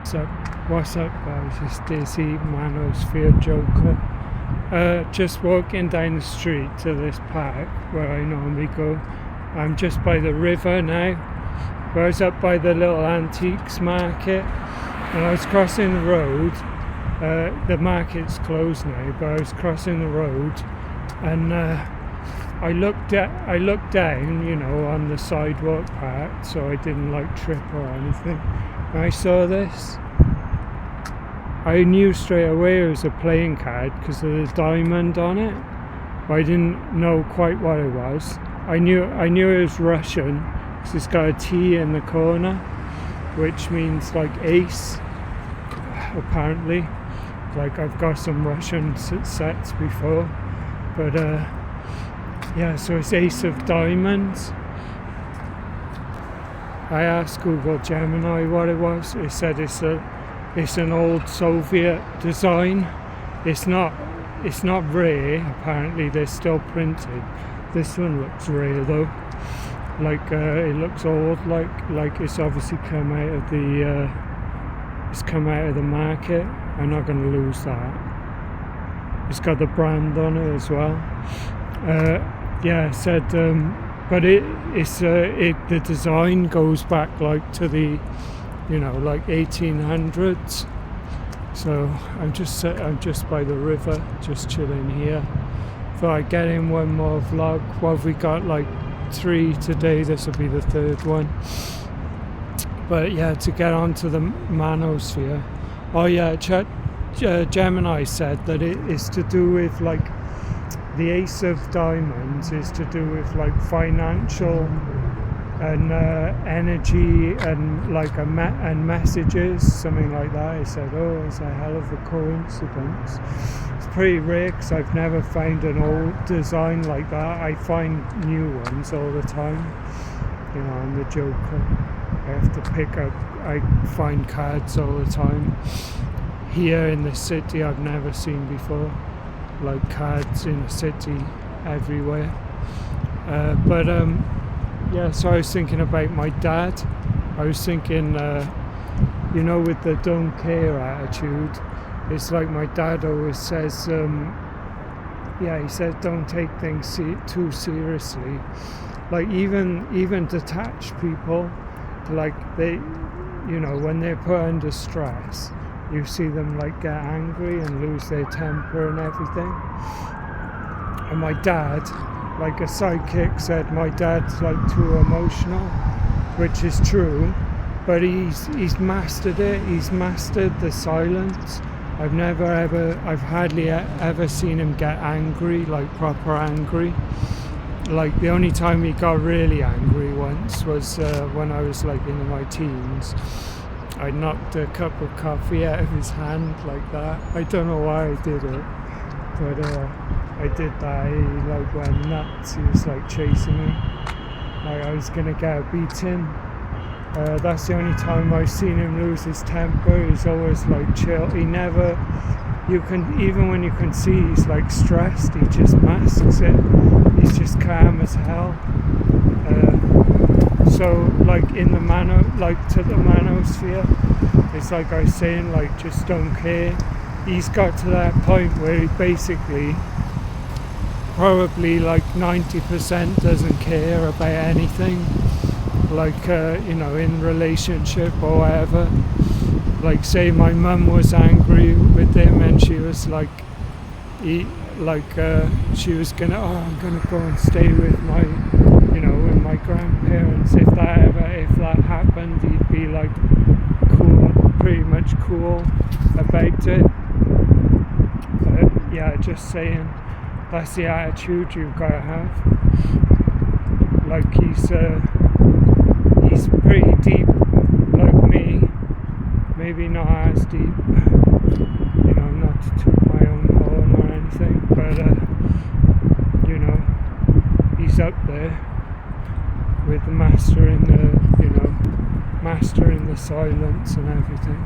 What's up guys, it's Dizzy, Manosphere Joker. Just walking down the street to this park where I normally go. I'm just by the river now. I was up by the little antiques market and I was crossing the road. The market's closed now, but I was crossing the road and I looked down, on the sidewalk part, so I didn't trip or anything. And I saw this. I knew straight away it was a playing card because of the diamond on it, but I didn't know quite what it was. I knew it was Russian because it's got a T in the corner, which means ace, apparently. I've got some Russian sets before, but so it's Ace of Diamonds. I asked Google Gemini what it was. It said it's an old Soviet design. It's not rare. Apparently they're still printed. This one looks rare though. It looks old. Like it's obviously come out of the market. I'm not going to lose that. It's got the brand on it as well. It said, but the design goes back to the 1800s. So I'm just by the river, just chilling here. Thought I'd get in one more vlog. Well, we got 3 today. This will be the 3rd one. But to get onto the manosphere. Oh yeah, Gemini said that it is to do with the Ace of Diamonds is to do with financial and energy and and messages, something like that. He said, oh, it's a hell of a coincidence. It's pretty rare because I've never found an old design like that. I find new ones all the time. I'm the Joker. I have to I find cards all the time. Here in the city I've never seen before. Cards in a city everywhere. So I was thinking about my dad. I was thinking, with the don't care attitude, it's my dad always says, he says don't take things too seriously. Even detached people, they, when they're put under stress, you see them get angry and lose their temper and everything. And my dad, a sidekick said, my dad's too emotional, which is true, but he's mastered it. He's mastered the silence. I've hardly ever seen him get angry, proper angry. The only time he got really angry once was when I was in my teens. I knocked a cup of coffee out of his hand like that. I don't know why I did it, but I did that. He went nuts. He was chasing me. I was gonna get a beating. That's the only time I've seen him lose his temper. He's always chill. He never. Even when you can see he's stressed, he just masks it. He's just calm as hell. So in the to the manosphere, it's I was saying, just don't care. He's got to that point where he basically probably 90% doesn't care about anything, in relationship or whatever. Say my mum was angry with him and she was she was gonna, I'm gonna go and stay with my with my grandparents. If that happened, he'd be cool, pretty much cool about it. But just saying, that's the attitude you've got to have. He's pretty deep like me, maybe not as deep, not to toot my own horn or anything, but he's up there with mastering the silence and everything.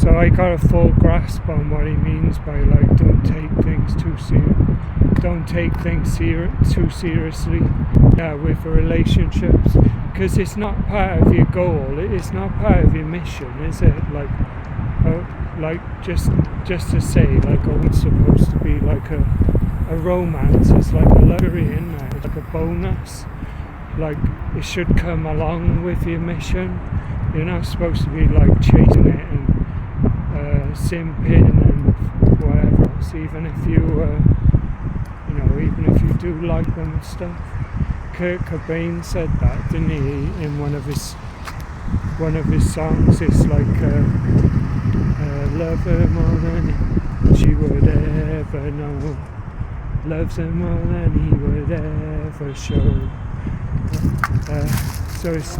So So I got a full grasp on what he means by like don't take things too seriously with relationships, because it's not part of your goal, it's not part of your mission, is it? Like just to say like, oh, it's supposed to be like a romance, it's like a luxury in there, it's like a bonus, like it should come along with your mission. You're not supposed to be like chasing it and simping and whatever else, even if you do like them and stuff. Kurt Cobain said that, didn't he, in one of his songs? It's like love her more than she would ever know, loves her more than he would ever show. So it's,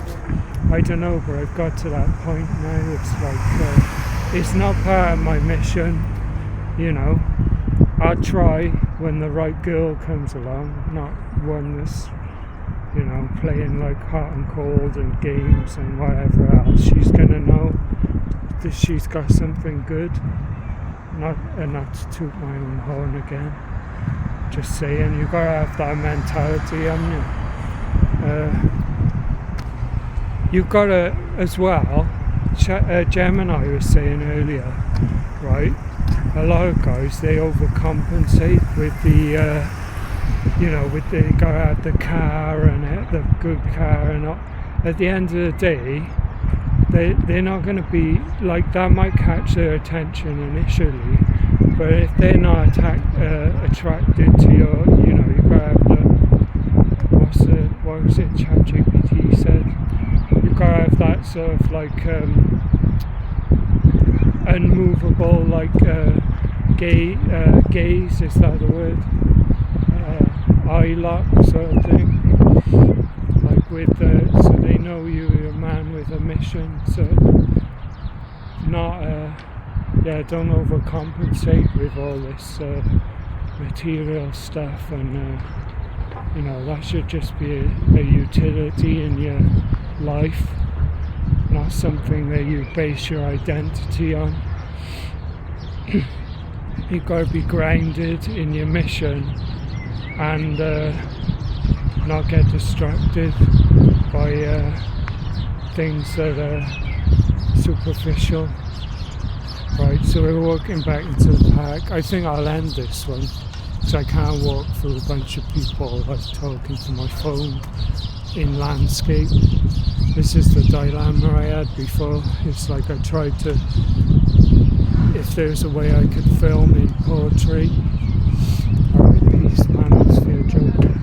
I don't know, but I've got to that point now. It's like it's not part of my mission, you know. I'll try when the right girl comes along, not one that's, you know, playing like hot and cold and games and whatever else. She's gonna know that she's got something good. Not to toot my own horn again. Just saying, you gotta have that mentality, haven't you? You've gotta as well. Gemini was saying earlier, right? A lot of guys, they overcompensate with the they gotta have the car and the good car, and all. At the end of the day, they're not going to be like that. Might catch their attention initially, but if they're not attracted to your, you know, you gotta have the what was it ChatGPT said, you gotta have that sort of like unmovable, like gaze, is that the word? Eye lock sort of thing, like with so they know you're a man with a mission, so not don't overcompensate with all this material stuff, and you know, that should just be a utility in your life, not something that you base your identity on. You've got to be grounded in your mission and not get distracted by things that are superficial. Right, so we're walking back into the park. I think I'll end this one because I can't walk through a bunch of people like talking to my phone in landscape. This is the dilemma I had before. It's like I tried to, if there's a way I could film in portrait. Alright, peace, manosphere joke.